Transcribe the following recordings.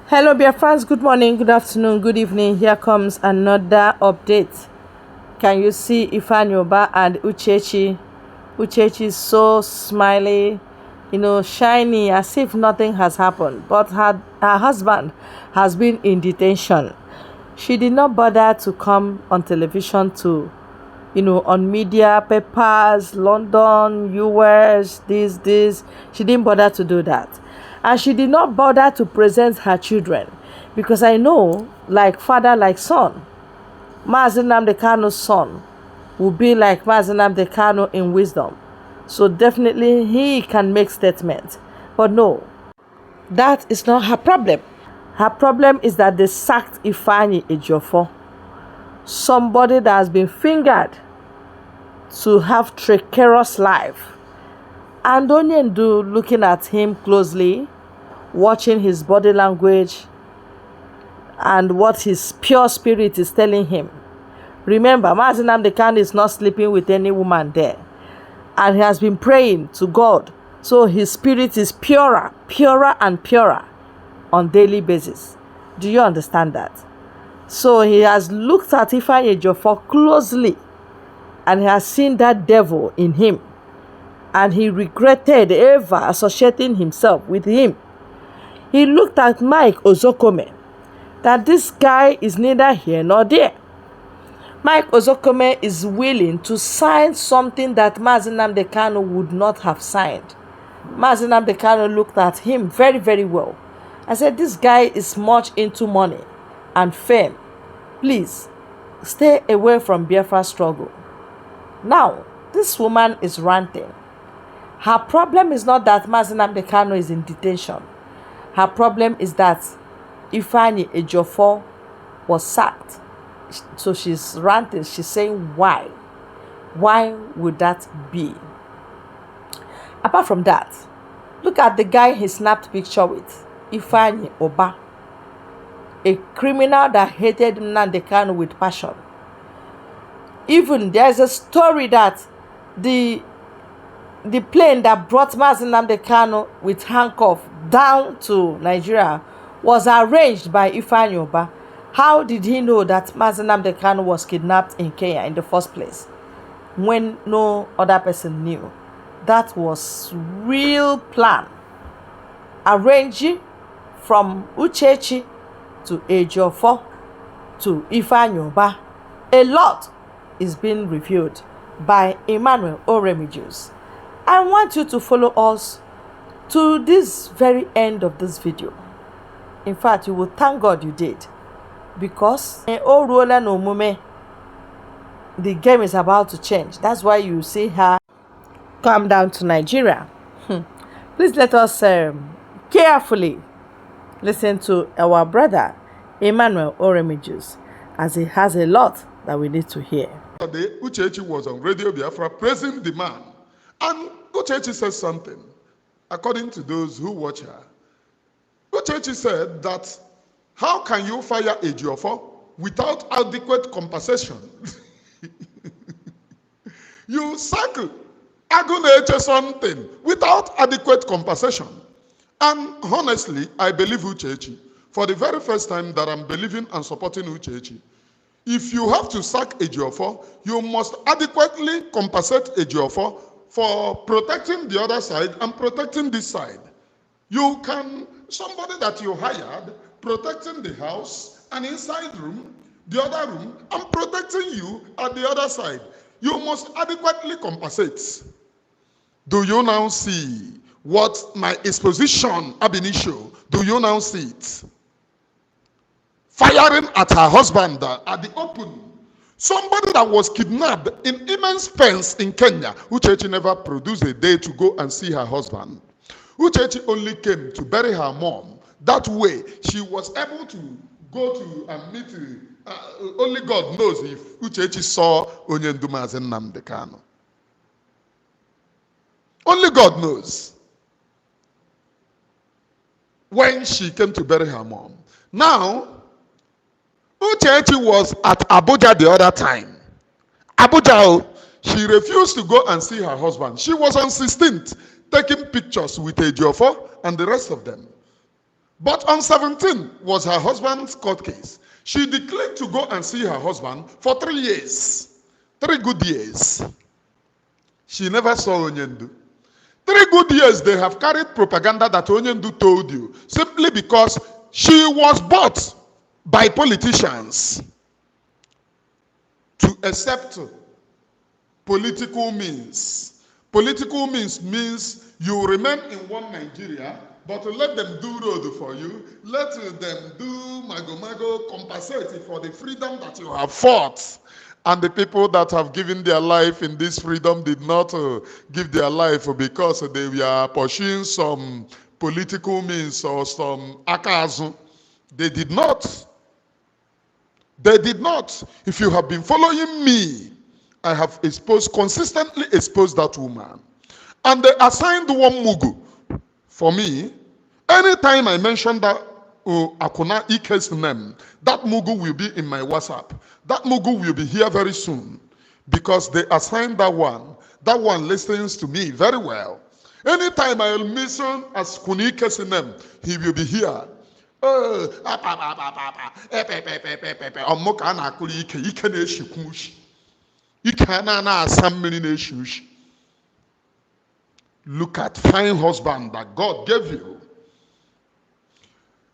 Hello, dear friends. Good morning, good afternoon, good evening. Here comes another update. Can you see Ifeanyi and Uchechi? Uchechi is so smiley, shiny, as if nothing has happened. But her husband has been in detention. She did not bother to come on television to, on media, papers, London, US, this. She didn't bother to do that. And she did not bother to present her children because I know, like father, like son, Mazi Nnamdi Kanu's son will be like Mazi Nnamdi Kanu in wisdom. So definitely he can make statements. But no, that is not her problem. Her problem is that they sacked Ifeanyi Ejiofor, somebody that has been fingered to have treacherous life. And Onyendu looking at him closely, watching his body language and what his pure spirit is telling him. Remember, Mazi Nnamdi Kanu is not sleeping with any woman there. And he has been praying to God. So his spirit is purer and purer on daily basis. Do you understand that? So he has looked at Ifeanyi Ejiofor closely and he has seen that devil in him. And he regretted ever associating himself with him. He looked at Mike Ozokome, that this guy is neither here nor there. Mike Ozokome is willing to sign something that Mazi Nnamdi Kanu would not have signed. Mazi Nnamdi Kanu looked at him very, very well. I said, this guy is much into money and fame. Please, stay away from Biafra struggle. Now, this woman is ranting. Her problem is not that Mazi Nnamdi Kanu is in detention. Her problem is that Ifeanyi Ejiofor was sacked. So she's ranting. She's saying, why? Why would that be? Apart from that, look at the guy he snapped picture with, Ifeanyi Oba, a criminal that hated Nnamdi Kanu with passion. Even there's a story that the plane that brought Mazi Nnamdi Kanu with handcuff down to Nigeria was arranged by Ifeanyi Oba. How did he know that Mazi Nnamdi Kanu was kidnapped in Kenya in the first place when no other person knew? That was real plan. Arranging from Uchechi to Ejiofor to Ifeanyi Oba. A lot is being reviewed by Emmanuel. I want you to follow us to this very end of this video. In fact, you will thank God you did. Because the game is about to change. That's why you see her come down to Nigeria. Please let us carefully listen to our brother Emmanuel as he has a lot that we need to hear. Yesterday, Uchechi was on Radio Biafra praising the man. And Uchechi said something, according to those who watch her. Uchechi said that, how can you fire Ejiofor without adequate compensation? You sack Aguneche something without adequate compensation. And honestly, I believe Uchechi. For the very first time that I'm believing and supporting Uchechi. If you have to sack Ejiofor, you must adequately compensate Ejiofor for protecting the other side and protecting this side. You can, somebody that you hired, protecting the house, an inside room, the other room, and protecting you at the other side. You must adequately compensate. Do you now see what my exposition ab initio? Do you now see it? Firing at her husband at the open. Somebody that was kidnapped in immense pains in Kenya. Uchechi never produced a day to go and see her husband. Uchechi only came to bury her mom. That way, she was able to go to and meet. Only God knows if Uchechi saw Onyendu Mazi Nnamdi Kanu. Only God knows. When she came to bury her mom. Now, Uchechi was at Abuja the other time. Abuja, she refused to go and see her husband. She was on 16th taking pictures with Ejiofor and the rest of them. But on 17 was her husband's court case. She declared to go and see her husband for 3 years. 3 good years. She never saw Onyendu. 3 good years they have carried propaganda that Onyendu told you simply because she was bought by politicians to accept political means. Political means you remain in one Nigeria, but let them do road for you. Let them do mago compensate for the freedom that you have fought. And the people that have given their life in this freedom did not give their life because they were pursuing some political means or some akazu. They did not. They did not. If you have been following me, I have consistently exposed that woman. And they assigned one mugu for me. Anytime I mention that Akuna Ike's name, that mugu will be in my WhatsApp. That mugu will be here very soon because they assigned that one. That one listens to me very well. Anytime I will mention as Kunike's name, he will be here. Look at fine husband that God gave you.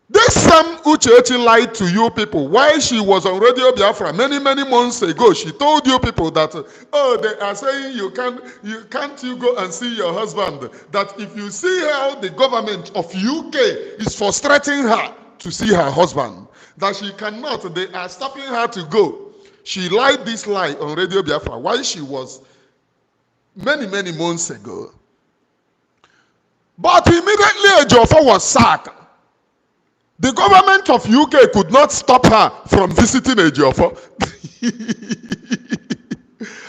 This same Uchechi lied to you people while she was on Radio Biafra many months ago. She told you people that they are saying you can't go and see your husband. That if you see how the government of UK is frustrating her to see her husband, that she cannot. They are stopping her to go. She lied this lie on Radio Biafra while she was many months ago. But immediately Ejiofor was sacked. The government of UK could not stop her from visiting Ejiofor.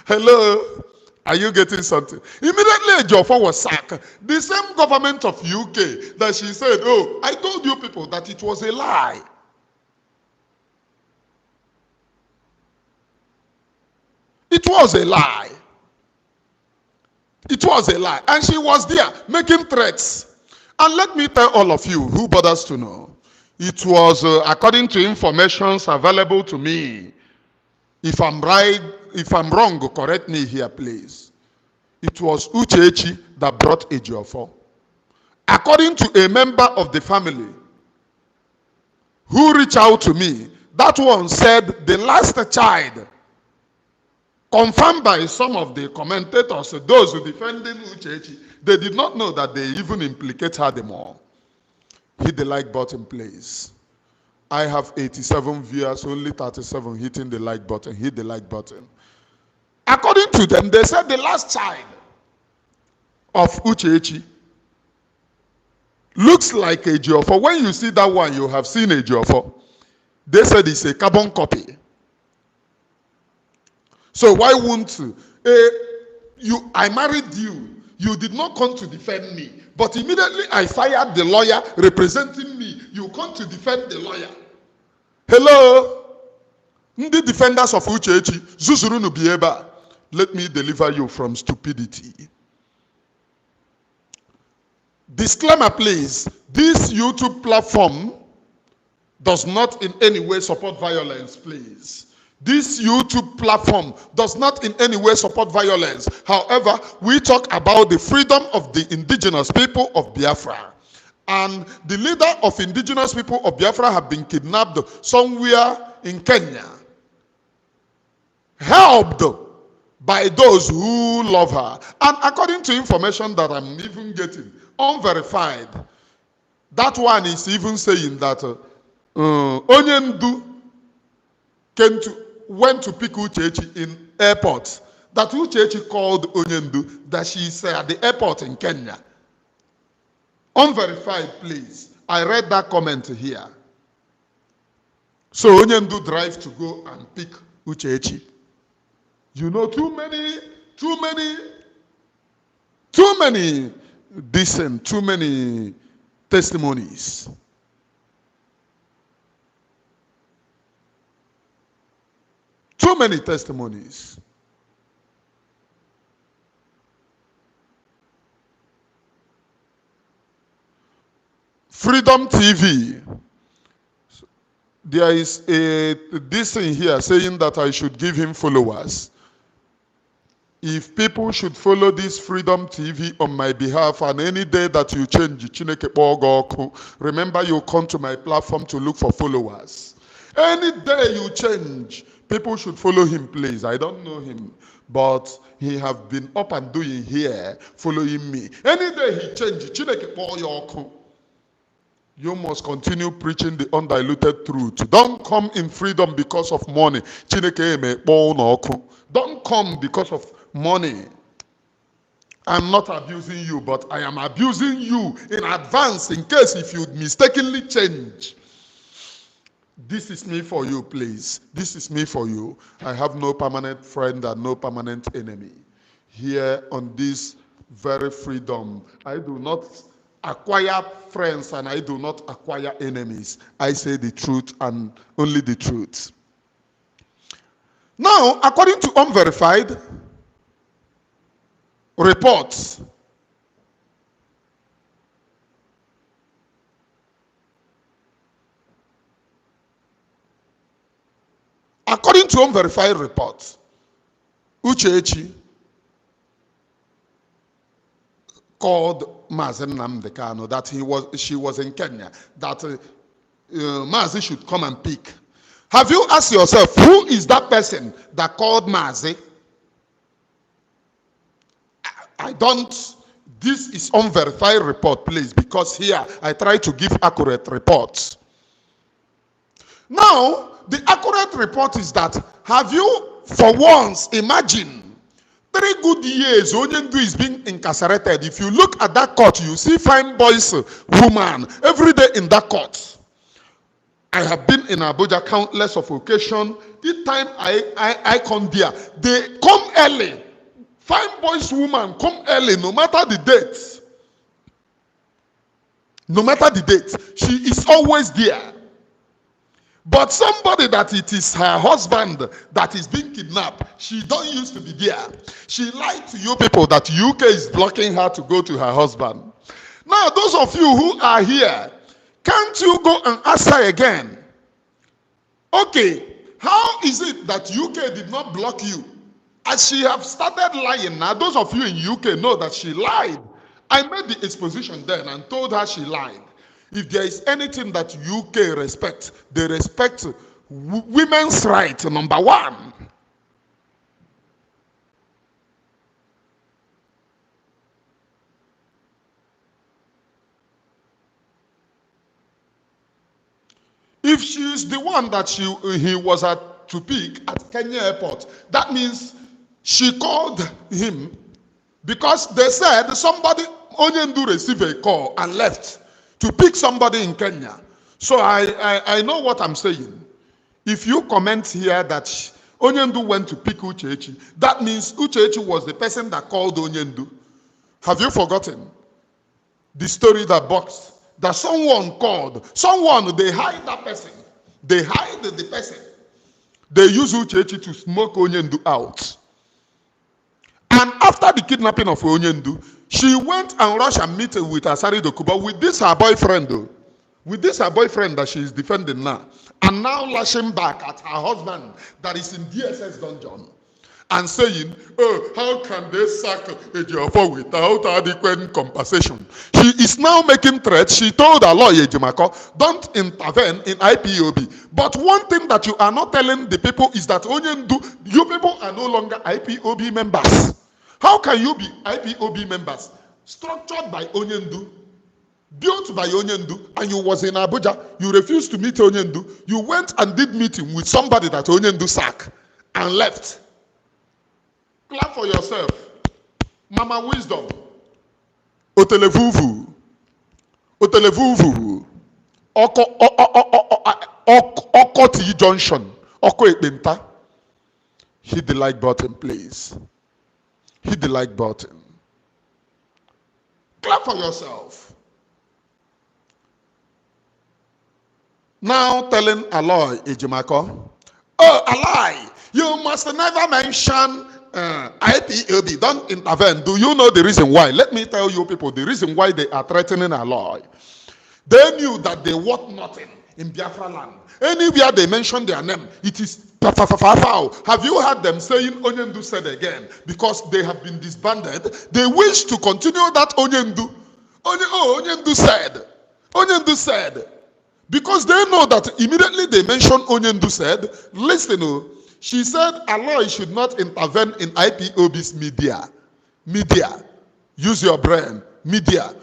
Hello? Are you getting something? Immediately Ejiofor was sacked. The same government of UK that she said, oh, I told you people that it was a lie. It was a lie. It was a lie. And she was there making threats. And let me tell all of you who bothers to know. It was according to informations available to me. If I'm right, if I'm wrong, correct me here, please. It was Uchechi that brought Ejiofor. According to a member of the family who reached out to me, that one said the last child, confirmed by some of the commentators, those who defending Uchechi, they did not know that they even implicate her the more. Hit the like button, please. I have 87 viewers, only 37 hitting the like button. Hit the like button. According to them, they said the last child of Uchechi looks like Ejiofor. When you see that one, you have seen Ejiofor. They said it's a carbon copy. So why won't I married you. You did not come to defend me. But immediately I fired the lawyer representing me. You come to defend the lawyer. Hello? The defenders of Uchechi, Zuzurunu Bieba. Let me deliver you from stupidity. Disclaimer, please. This YouTube platform does not in any way support violence, please. This YouTube platform does not in any way support violence. However, we talk about the freedom of the indigenous people of Biafra. And the leader of indigenous people of Biafra have been kidnapped somewhere in Kenya. Helped by those who love her. And according to information that I'm even getting, unverified, that one is even saying that Onyendu went to pick Uchechi in airport. That Uchechi called Onyendu, that she's at the airport in Kenya. Unverified, please. I read that comment here. So Onyendu drive to go and pick Uchechi. You know, too many testimonies. Too many testimonies. Freedom TV. There is this thing here saying that I should give him followers. If people should follow this Freedom TV on my behalf, and any day that you change, Chineke Bogoku, remember you come to my platform to look for followers. Any day you change, people should follow him, please. I don't know him, but he have been up and doing here, following me. Any day he change, Chineke Bogoku. You must continue preaching the undiluted truth. Don't come in freedom because of money. Don't come because of money. I'm not abusing you, but I am abusing you in advance in case if you mistakenly change. This is me for you, please. This is me for you. I have no permanent friend and no permanent enemy. Here on this very freedom, I do not acquire friends and I do not acquire enemies. I say the truth and only the truth. Now, according to unverified reports, Uchechi called Mazi Nnamdi Kanu that she was in Kenya, that Mazi should come and pick. Have you asked yourself, who is that person that called Mazi? I don't. This is unverified report, please, because here I try to give accurate reports. Now, the accurate report is that, have you for once imagined 3 good years Onyendu is being incarcerated? If you look at that court, you see fine boys, woman, every day in that court. I have been in Abuja countless of occasions. Each time I come there, they come early. Fine boys, woman, come early, no matter the date. No matter the date, she is always there. But somebody that it is her husband that is being kidnapped, she don't used to be there. She lied to you people that UK is blocking her to go to her husband. Now, those of you who are here, can't you go and ask her again? Okay, how is it that UK did not block you? As she have started lying now, those of you in UK know that she lied. I made the exposition then and told her she lied. If there is anything that UK respect, they respect women's rights, number one. If she is the one that he was to pick at Kenya airport, that means she called him because they said somebody, Onyendu, received a call and left to pick somebody in Kenya. So I know what I'm saying. If you comment here that Onyendu went to pick Uchechi, that means Uchechi was the person that called Onyendu. Have you forgotten the story that boxed? That someone called, they hide that person. They hide the person. They use Uchechi to smoke Onyendu out. And after the kidnapping of Onyendu, she went and rushed and met with Asari Dokuba with this her boyfriend, though. With this her boyfriend that she is defending now. And now lashing back at her husband that is in DSS dungeon. And saying, oh, how can they sack Ejiofor without adequate compensation? She is now making threats. She told her lawyer, Ejimako, don't intervene in IPOB. But one thing that you are not telling the people is that Onyendu, you people are no longer IPOB members. How can you be IPOB members? Structured by Onyendu, built by Onyendu, and you was in Abuja. You refused to meet Onyendu. You went and did meeting with somebody that Onyendu sacked and left. Clap for yourself. Mama Wisdom. Otelevuvu. Otelevuvu. Oko T Junction. Oko Ekbenta. Hit the like button, please. Hit the like button. Clap for yourself. Now telling Aloy Ejimako, oh, Aloy, you must never mention IPOB. Don't intervene. Do you know the reason why? Let me tell you people the reason why they are threatening Aloy. They knew that they worth nothing in Biafra land. Anywhere they mention their name, it is foul. Have you heard them saying Onyendu said again? Because they have been disbanded. They wish to continue that Onyendu. Onyendu said. Onyendu said. Because they know that immediately they mention Onyendu said, listen, she said Allah should not intervene in IPOB's media. Media. Use your brain. Media.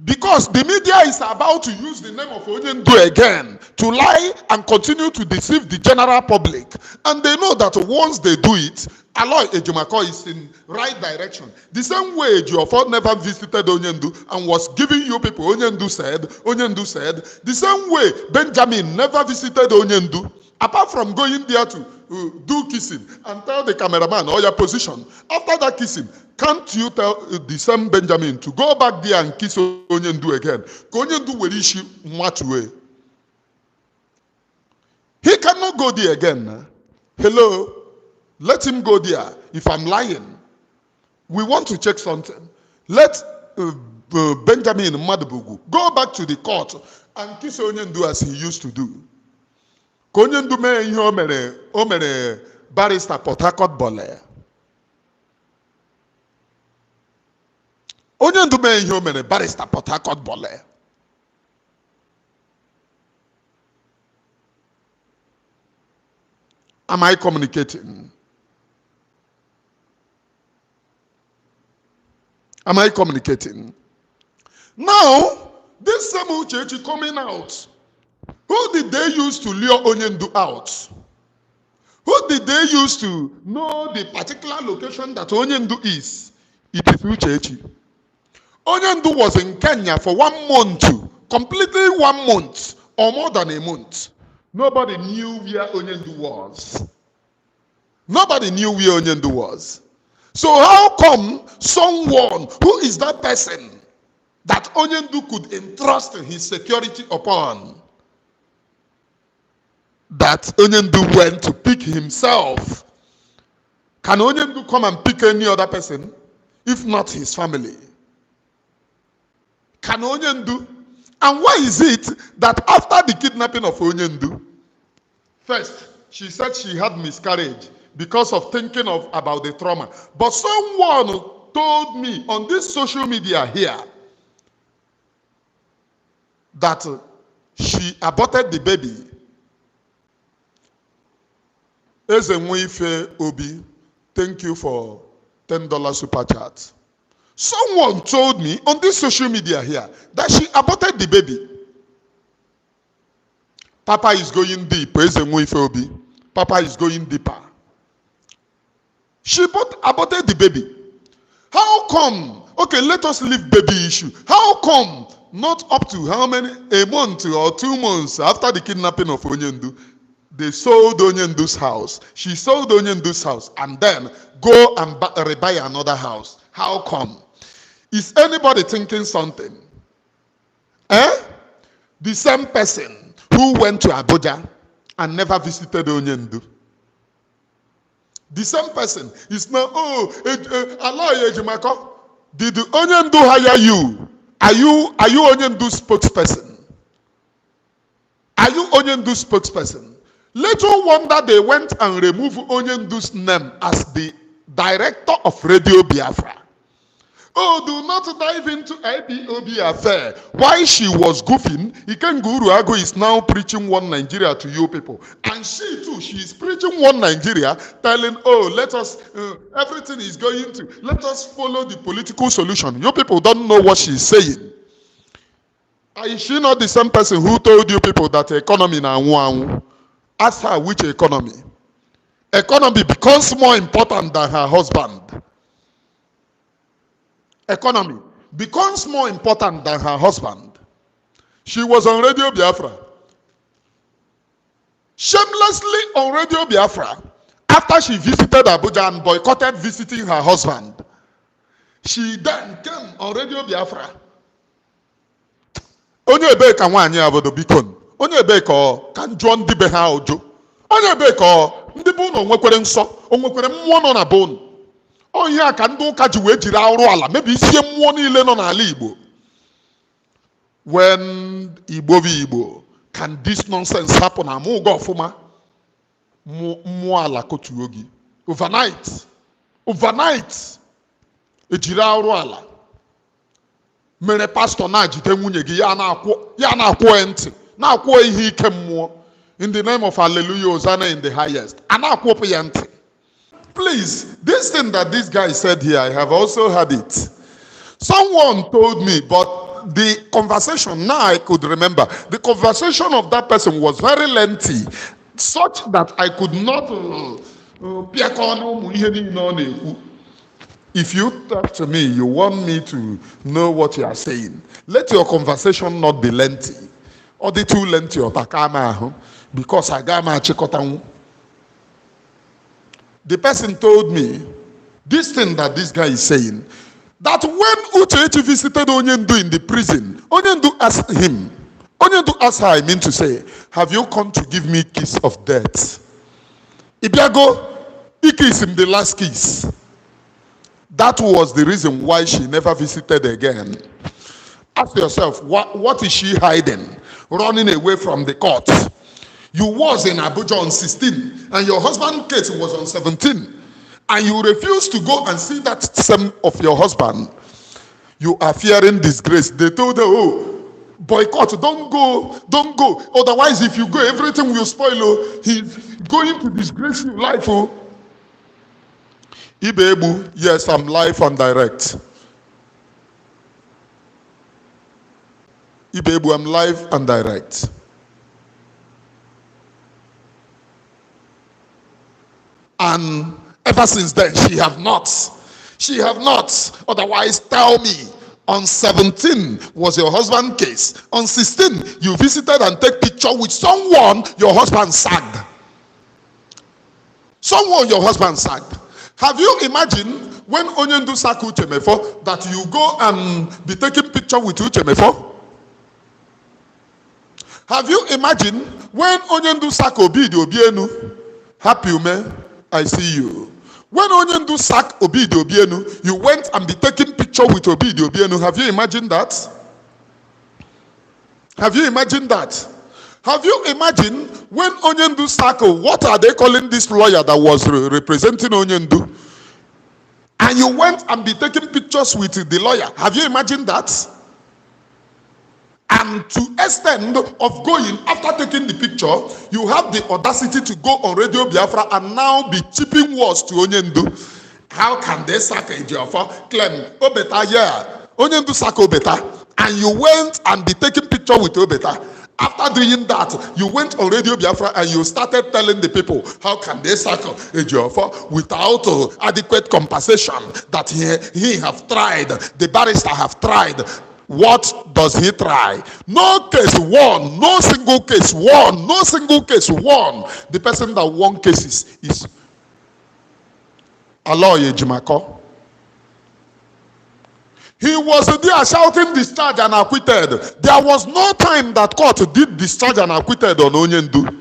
Because the media is about to use the name of Onyendu again to lie and continue to deceive the general public. And they know that once they do it, Allah Ejimako is in right direction. The same way Ejiofor never visited Onyendu and was giving you people Onyendu said. The same way Benjamin never visited Onyendu, apart from going there to do kissing and tell the cameraman or your position. After that kissing, can't you tell the same Benjamin to go back there and kiss Onyendu again? Onyendu will issue much way. He cannot go there again. Hello? Let him go there. If I'm lying, we want to check something. Let Benjamin Madubugu go back to the court and kiss Onyendu as he used to do. Onyendu me ihe o mere barrister Port Harcourt Bole. Onyendu me ihe o mere barrister Port Harcourt Bole. Am I communicating? Am I communicating? Now, this same Uchechi coming out. Who did they use to lure Onyendu out? Who did they use to know the particular location that Onyendu is? It is Uchechi. Onyendu was in Kenya for 1 month, completely 1 month, or more than a month. Nobody knew where Onyendu was. Nobody knew where Onyendu was. So how come someone who is that person that Onyendu could entrust his security upon, that Onyendu went to pick himself? Can Onyendu come and pick any other person, if not his family? Can Onyendu? And why is it that after the kidnapping of Onyendu, first, she said she had miscarriage because of thinking about the trauma. But someone told me on this social media here that she aborted the baby. Ezenwife Obi, thank you for $10 super chat. Someone told me on this social media here that she aborted the baby. Papa is going deep. Ezenwife Obi. Papa is going deeper. She aborted the baby. How come? Okay, let us leave baby issue. How come not up to how many, a month or 2 months after the kidnapping of Onyendu, they sold Onyendu's house. She sold Onyendu's house and then go and rebuy another house. How come? Is anybody thinking something? The same person who went to Abuja and never visited Onyendu. The same person is now, Allah Ejimako, did Onyendu hire you? Are you Onyendu's spokesperson? Are you Onyendu's spokesperson? Little wonder they went and removed Onyendu's name as the director of Radio Biafra. Oh, do not dive into IPOB affair. Why she was goofing, Ikenguru Ago is now preaching one Nigeria to you people. And she too, she is preaching one Nigeria, telling, oh, let us, everything is going to, let us follow the political solution. You people don't know what she's saying. Is she not the same person who told you people that economy na? Ask her which economy. Economy becomes more important than her husband. Economy becomes more important than her husband. She was on Radio Biafra. Shamelessly on Radio Biafra. After she visited Abuja and boycotted visiting her husband, she then came on Radio Biafra. Onye ebe ka nwaanyị abodo bikon. Onye ebe ka ka njọ ndị be ha ojo. Onye ebe ka ndị bụ na onwekwere nsọ, onwekwere mmụọ nọ na bone. Oh yeah, can do catch you wait arụ ala maybe sie mmụọ niile nọ n'ala Igbo. when Igbo, can this nonsense happen? Overnight, ejiri arụ ala mere pastor na-ajide nwunye gị ya na-akwụ ntị na-akwụ ihe ike mmụọ in the name of hallelujah Hosanna in the highest a na-akwụpụ ya ntị. Please, this thing that this guy said here, I have also heard it. Someone told me, but the conversation, now I could remember, the conversation of that person was very lengthy, such that I could not if you talk to me, you want me to know what you are saying, let your conversation not be lengthy. Or the too lengthy or takama, because I got my chikotangu. The person told me this thing that this guy is saying, that when Uchechi visited Onyendu in the prison, Onyendu asked him, Onyendu asked her, I mean to say, have you come to give me kiss of death? Ibiago, he kissed him the last kiss. That was the reason why she never visited again. Ask yourself, what is she hiding? Running away from the court. You was in Abuja on 16, and your husband's case was on 17, and you refuse to go and see that same of your husband. You are fearing disgrace. They told her, oh, boycott, don't go. Otherwise, if you go, everything will spoil. Oh, he's going to disgrace your life. Oh. Ibebu, yes, I'm live and direct. Ibebu, I'm live and direct. And ever since then, she have not. Otherwise, tell me, on 17 was your husband case. On 16, you visited and take picture with someone your husband sagged. Have you imagined when Onyendu sack Uchemefo that you go and be taking picture with Uchemefo? Have you imagined when Onyendu sack Obidio Obienu? Happy man, I see you. When Onyendu sack Obidio Obienu, you went and be taking picture with Obidio Obienu. Have you imagined that? Have you imagined when Onyendu sack, what are they calling this lawyer that was representing Onyendu? And you went and be taking pictures with the lawyer. Have you imagined that? And to extent of going, after taking the picture, you have the audacity to go on Radio Biafra and now be chipping words to Onyendu. How can they sack a Biafra? Claim, Obeta, yeah. Onyendu sack Obeta. And you went and be taking picture with Obeta. After doing that, you went on Radio Biafra and you started telling the people, how can they sack a Biafra without adequate compensation that he have tried, the barrister have tried. What does he try? No case won, no single case won, no single case won. The person that won cases is Aloye Jimako. He was there shouting discharge and acquitted. There was no time that court did discharge and acquitted on Onyendu.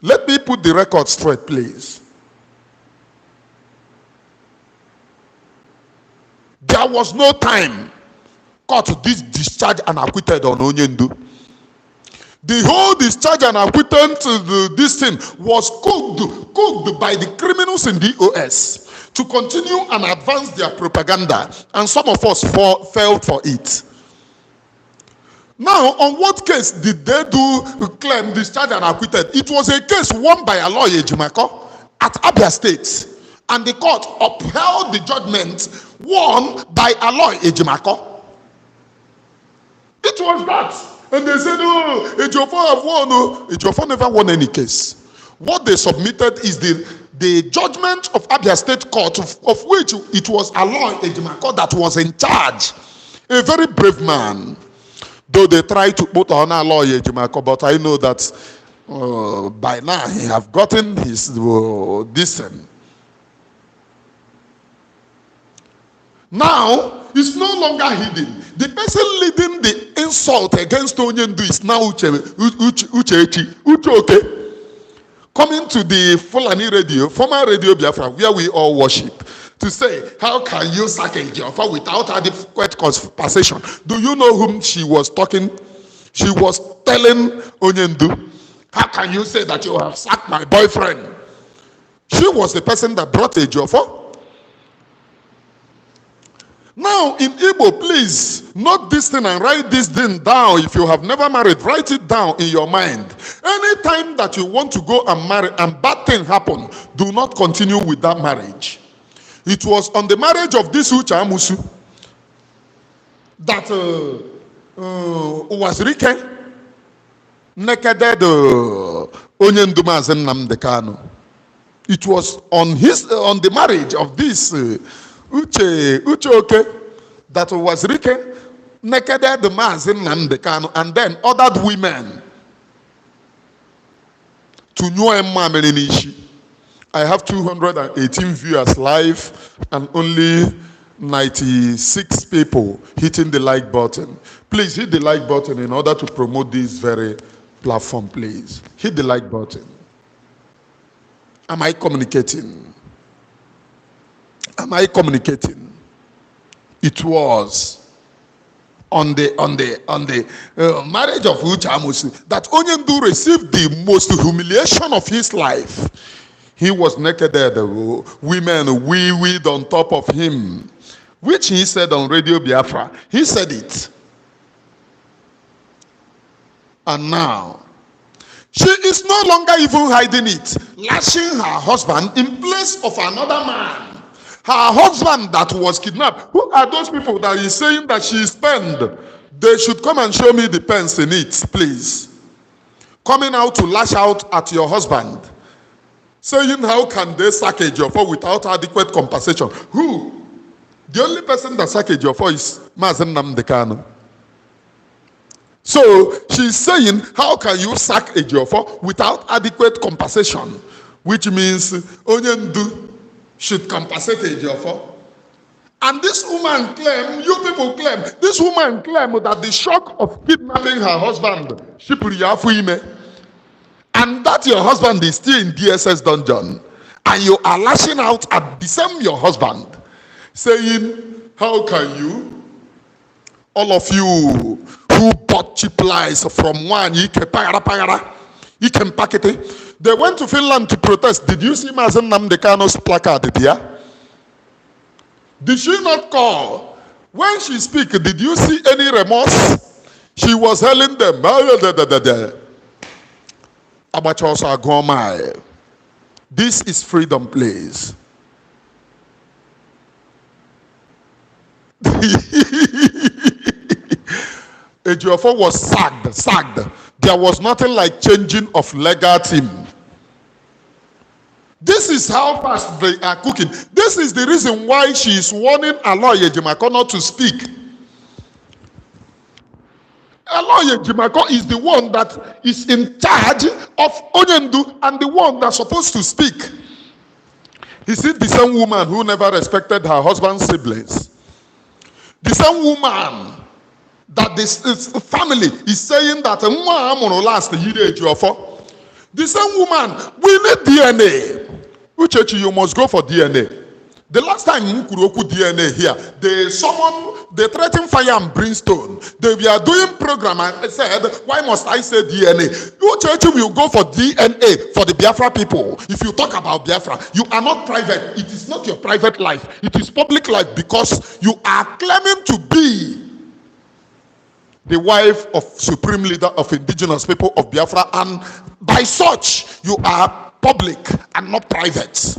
Let me put the record straight, please. There was no time court did discharge and acquitted on Onyendu. The whole discharge and acquitted this thing was cooked by the criminals in the OS to continue and advance their propaganda, and some of us fell for it. Now, on what case did they claim discharge and acquitted? It was a case won by a lawyer, Jimako, at Abia State, and the court upheld the judgment won by a lawyer, Jimako. It was that. And they said, oh, Ejiofor have won. Oh, Ejiofor never won any case. What they submitted is the judgment of Abia State Court, of which it was Aloy Ejimako that was in charge. A very brave man. Though they tried to put on Aloy Ejimako, but I know that by now he have gotten his dissent. Now, it's no longer hidden. The person leading the insult against Onyendu is now Uchechi. Uche, coming to the Fulani radio, former Radio Biafra, where we all worship. to say, how can you sack a Ejiofor without adequate compensation? Do you know whom she was talking? She was telling Onyendu, how can you say that you have sacked my boyfriend? She was the person that brought Ejiofor. Now in Igbo, please note this thing and write this thing down. If you have never married, write it down in your mind. Anytime that you want to go and marry and bad thing happen, do not continue with that marriage. It was on the marriage of this Uchechi that was Rike naked Onyendu Nnamdi Kanu. It was on the marriage of this Uchechi that was Rike naked the Nnamdi Kanu and then ordered women to know Emma Meninishi. I have 218 viewers live and only 96 people hitting the like button. Please hit the like button in order to promote this very platform, please. Hit the like button. Am I communicating? Am I communicating? It was on the marriage of Uchechi that Onyendu received the most humiliation of his life. He was naked, women wee-weed on top of him, which he said on Radio Biafra. He said it. And now, she is no longer even hiding it, lashing her husband in place of another man. Her husband that was kidnapped. Who are those people that is saying that she spent? They should come and show me the pence in it, please. Coming out to lash out at your husband. Saying how can they sack Ejiofor without adequate compensation? Who? The only person that sack Ejiofor is Nnamdi Kanu. So she's saying, how can you sack Ejiofor without adequate compensation? Which means Onyendu should compensate Ejiofor. And this woman claim, you people claim, this woman claim that the shock of kidnapping her husband, and that your husband is still in DSS dungeon, and you are lashing out at the same your husband, saying, how can you, all of you who bought cheap lies from one, they went to Finland to protest. Did you see Nnamdi Kanu's placard there? Did she not call? When she speak, did you see any remorse? She was telling them, this is freedom, please. Ejiofor was sagged. There was nothing like changing of legal team. This is how fast they are cooking. This is the reason why she is warning Aloy Ejimako not to speak. Aloy Ejimako is the one that is in charge of Onyendu and the one that's supposed to speak. Is it the same woman who never respected her husband's siblings? The same woman that this family is saying that last year Ejiofor. The same woman, we need DNA. Uchechi, you must go for DNA. The last time Nkuroku DNA here, they threatened fire and brimstone. They were doing program and said, why must I say DNA? Uchechi will go for DNA for the Biafra people. If you talk about Biafra, you are not private. It is not your private life. It is public life because you are claiming to be the wife of supreme leader of indigenous people of Biafra, and by such you are public and not private,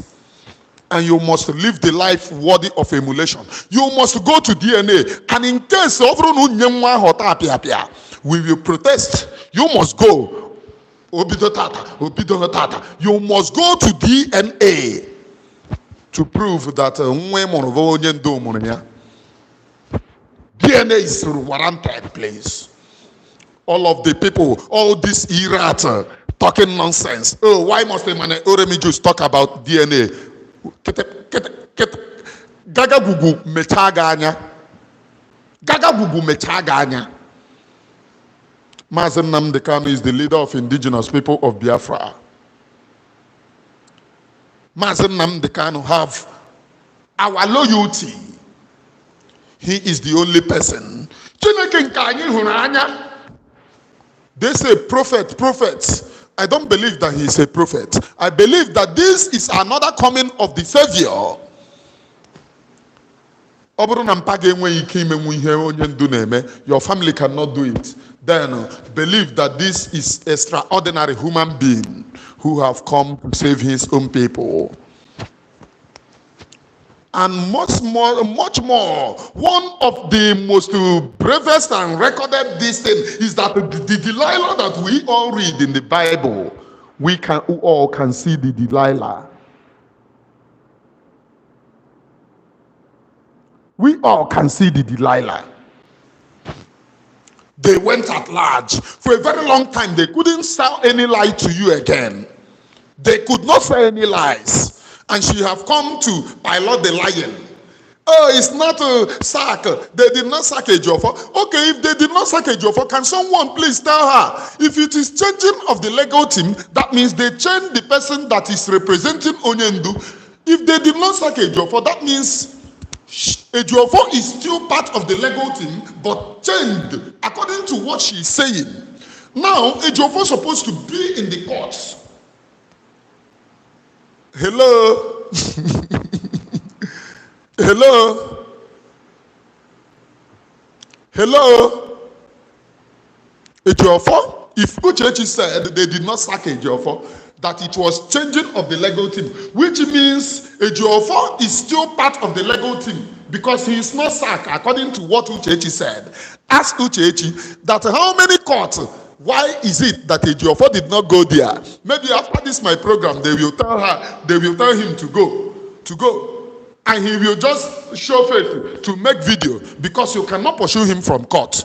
and you must live the life worthy of emulation. You must go to DNA, and in case we will protest. You must go. You must go to DNA to prove that DNA is warranted, please. All of the people, all these irats talking nonsense. Oh, why must Emmanuel Oremijus talk about DNA? Gaga gugu mechaganya. Gaga gugu mechaganya. Mazen Nnamdi Kanu is the leader of indigenous people of Biafra. Mazen Nnamdi Kanu have our loyalty. He is the only person. They say prophet. I don't believe that he is a prophet. I believe that this is another coming of the Savior. Your family cannot do it. Then believe that this is extraordinary human being who have come to save his own people. And much more, one of the most bravest and recorded this thing is that the Delilah that we all read in the Bible, we all can see the Delilah. We all can see the Delilah. They went at large. For a very long time, they couldn't sell any lie to you again. They could not say any lies. And she have come to pilot the lion. Oh, it's not a sack. They did not sack Ejiofor. Okay, if they did not sack Ejiofor, can someone please tell her? If it is changing of the legal team, that means they change the person that is representing Onyendu. If they did not sack Ejiofor, that means Ejiofor is still part of the legal team, but changed according to what she is saying. Now, Ejiofor is supposed to be in the courts. Hello? Hello? Hello? Ejiofor? If Uchechi said they did not sack Ejiofor, that it was changing of the legal team, which means Ejiofor is still part of the legal team because he is not sacked according to what Uchechi said. Ask Uchechi that how many courts. Why is it that Ejiofor did not go there? Maybe after this my program, they will tell him to go. And he will just show face to make video because you cannot pursue him from court.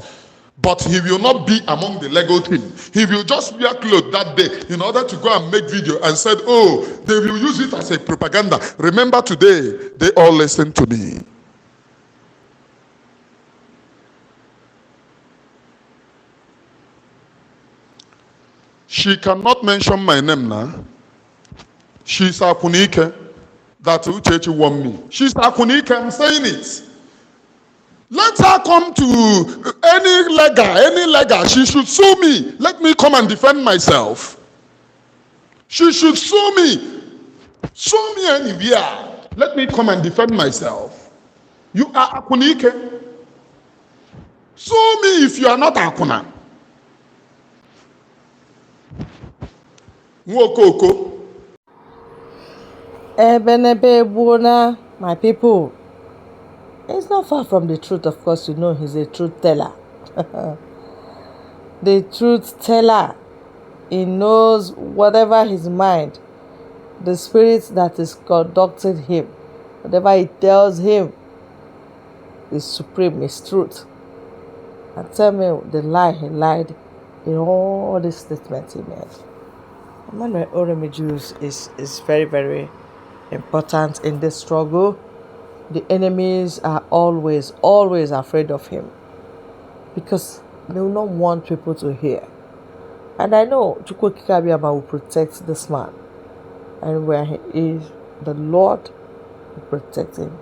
But he will not be among the legal team. He will just wear clothes that day in order to go and make video and said, oh, they will use it as a propaganda. Remember today, they all listen to me. She cannot mention my name now. She's Akunike. That Uchechi won me. She's Akunike, I'm saying it. Let her come to any legal. She should sue me. Let me come and defend myself. She should sue me. Sue me anywhere. Let me come and defend myself. You are Akunike. Sue me if you are not Akuna. Nwokoko. Ebenebe Buona, my people. It's not far from the truth, of course, you know he's a truth teller. The truth teller. He knows whatever his mind, the spirit that is conducting him, whatever he tells him is supreme, is truth. And tell me the lie he lied in all the statements he made. Emmanuel is very, very important in this struggle. The enemies are always afraid of him because they will not want people to hear. And I know Chukwu Kikabiyama will protect this man. And where he is, the Lord will protect him.